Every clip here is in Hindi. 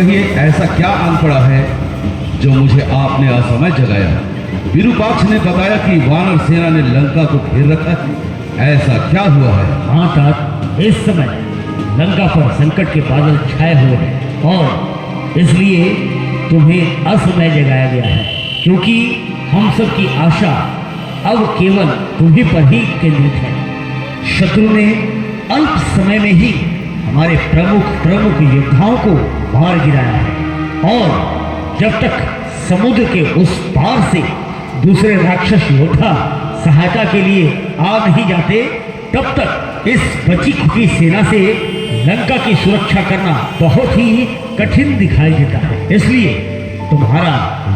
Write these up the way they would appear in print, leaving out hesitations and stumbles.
कहिए, ऐसा क्या आन पड़ा है जो मुझे आपने असमय जगाया? विरूपाक्ष ने बताया कि वानर सेना ने लंका को घेर रखा है। ऐसा क्या हुआ है? हाँ तात, इस समय लंका पर संकट के बादल छाए हुए हैं और इसलिए तुम्हें असमय जगाया गया है, क्योंकि हम सब की आशा अब केवल तुम्ही पर ही केंद्रित है। शत्रु ने अल्प समय में ही हमारे प्रमुख योद्धाओं को मार गिराया है और जब तक समुद्र के उस पार से दूसरे राक्षस योद्धा सहायता के लिए आ नहीं जाते, तब तक इस बची खुची सेना से लंका की सुरक्षा करना बहुत ही कठिन दिखाई देता है। इसलिए तुम्हारा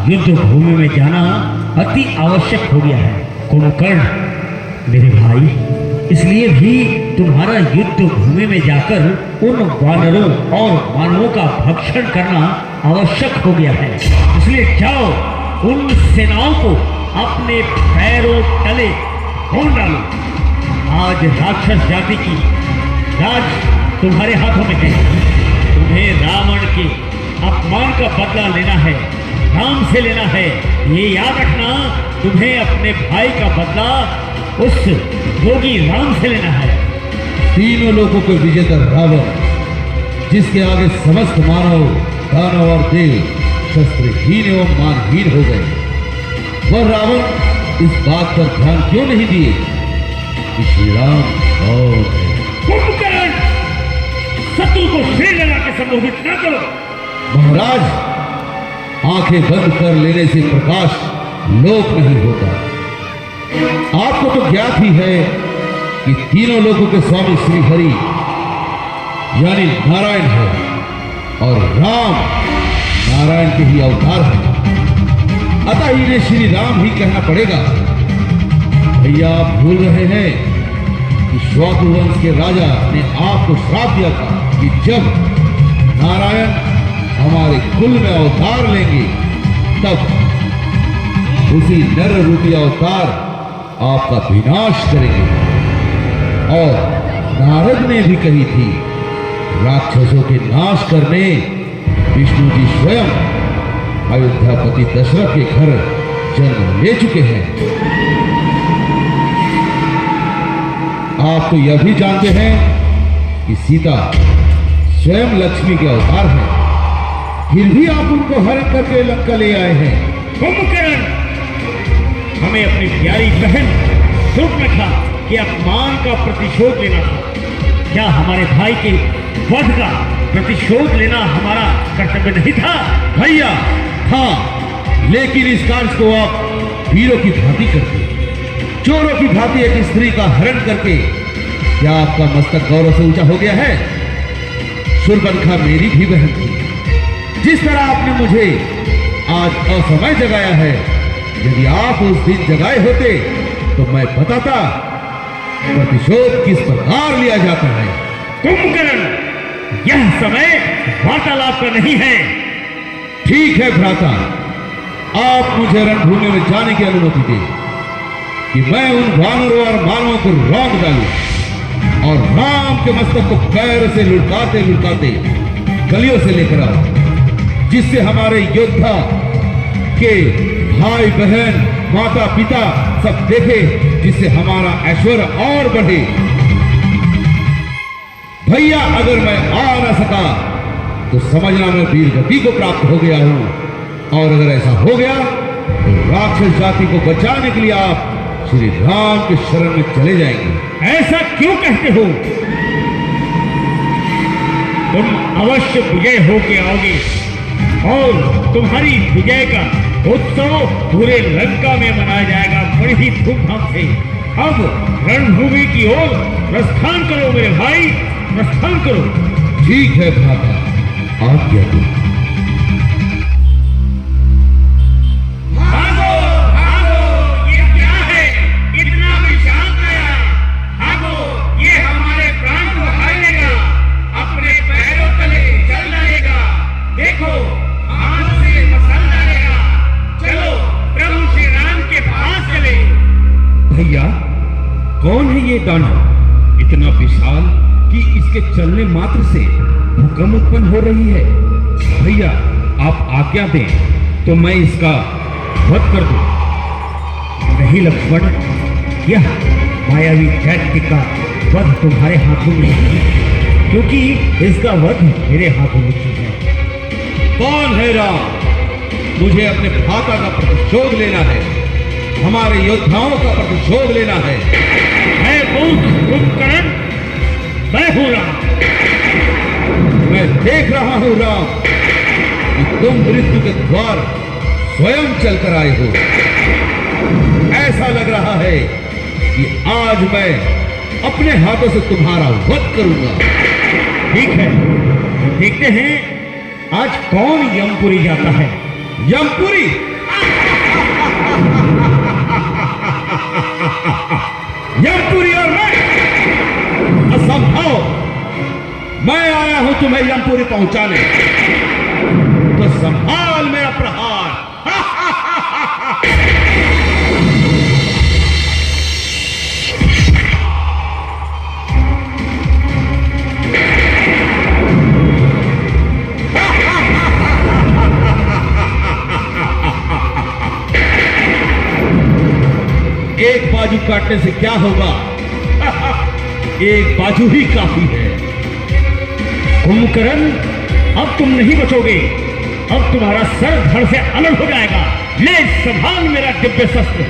युद्ध भूमि में जाना अति आवश्यक हो गया है। कुंभकर्ण मेरे भाई, इसलिए भी तुम्हारा युद्ध भूमि में जाकर उन वानरों और मानवों का भक्षण करना आवश्यक हो गया है। इसलिए जाओ, उन सेनाओं को अपने पैरों तले ढूंढ डालो। आज राक्षस जाति की राज तुम्हारे हाथों में है। तुम्हें रावण के अपमान का बदला लेना है, राम से लेना है। ये याद रखना, तुम्हें अपने भाई का बदला उस योगी राम से लेना है। तीनों लोगों के विजेता रावण, जिसके आगे समस्त मानव, दानव और देव शस्त्रहीन एवं मानहीन हो गए, वह रावण इस बात पर ध्यान क्यों नहीं दिए कि श्री राम कौन है? कुंभकर्ण, शत्रु को सिर लगा के संबोधित न करो। महाराज, आंखें बंद कर लेने से प्रकाश लोक नहीं होता। आपको तो ज्ञात ही है कि तीनों लोगों के स्वामी श्री हरि यानी नारायण है और राम नारायण के ही अवतार है। अतः इन्हें श्री राम ही कहना पड़ेगा। भैया, आप भूल रहे हैं कि श्वातु वंश के राजा ने आपको श्राप दिया था कि जब नारायण हमारे कुल में अवतार लेंगे, तब उसी नर रूपी अवतार आपका विनाश करेंगे। और नारद ने भी कही थी, राक्षसों के नाश करने विष्णु जी स्वयं अयोध्यापति दशरथ के घर जन्म ले चुके हैं। आप तो यह भी जानते हैं कि सीता स्वयं लक्ष्मी के अवतार है, फिर भी आप उनको हरण करके लंका ले आए हैं। कुंभकर्ण, हमें अपनी प्यारी बहन सुर्पनखा के अपमान का प्रतिशोध लेना था। क्या हमारे भाई के वध का प्रतिशोध लेना हमारा कर्तव्य नहीं था? भैया, हाँ, लेकिन इस कार्य को आप वीरों की भांति करते, चोरों की भांति एक स्त्री का हरण करके क्या आपका मस्तक गौरव से ऊंचा हो गया है? सुर्पनखा मेरी भी बहन थी। जिस तरह आपने मुझे आज असमय जगाया है, यदि आप उस दिन जगाए होते तो मैं बताता प्रतिशोध किस प्रकार लिया जाता है। कुंभकर्ण, यह समय वार्तालाप का नहीं है। ठीक है भ्राता, आप मुझे रणभूमि में जाने की अनुमति दें कि मैं उन वानरों और मानवों को रौंद डालूं और राम के मस्तक को पैर से लुढ़काते लुढ़काते गलियों से लेकर आऊं, जिससे हमारे योद्धा के भाई बहन माता पिता सब देखे, जिससे हमारा ऐश्वर्य और बढ़े। भैया, अगर मैं आ न सका तो समझना मैं वीर गति को प्राप्त हो गया हूं, और अगर ऐसा हो गया तो राक्षस जाति को बचाने के लिए आप श्री राम के शरण में चले जाएंगे। ऐसा क्यों कहते हो? तुम अवश्य विजय होके आओगे और तुम्हारी विजय का उत्सव पूरे लंका में मनाया जाएगा बड़ी ही धूमधाम से। अब रणभूमि की ओर प्रस्थान करो मेरे भाई, प्रस्थान करो। ठीक है भ्राता, आज्ञा दो। भागो भागो, ये क्या है? इतना विशाल गया। भागो, ये हमारे प्राण को खा लेगा, अपने पैरों तले चल डालेगा। देखो, हाथ से मसल डालेगा। चलो प्रभु श्री राम के पास चले। भैया, कौन है ये दानव इतना विशाल कि इसके चलने मात्र से भूकंप उत्पन्न हो रही है? भैया आप आज्ञा दें तो मैं इसका वध कर दूं। नहीं लक्ष्मण, यह मायावी दैत्य का वध तुम्हारे हाथों में नहीं, क्योंकि इसका वध मेरे हाथों में है। कौन है राम? मुझे अपने भ्राता का प्रतिशोध लेना है, हमारे योद्धाओं का प्रतिशोध लेना है। मैं कुंभकर्ण, मैं हूं राम। मैं देख रहा हूं राम कि तुम मृत्यु के द्वार स्वयं चलकर आए हो। ऐसा लग रहा है कि आज मैं अपने हाथों से तुम्हारा वध करूंगा। ठीक है, देखते हैं आज कौन यमपुरी जाता है। यमपुरी? यमपुरी और मैं? असंभव! मैं आया हूं तुम्हें यमपुरी पहुंचाने, तो संभाल मेरा प्रहार। एक बाजू काटने से क्या होगा? एक बाजू ही काफी है। कुंभकर्ण, अब तुम नहीं बचोगे। अब तुम्हारा सर धड़ से अलग हो जाएगा। ले संभाल मेरा दिव्य शस्त्र।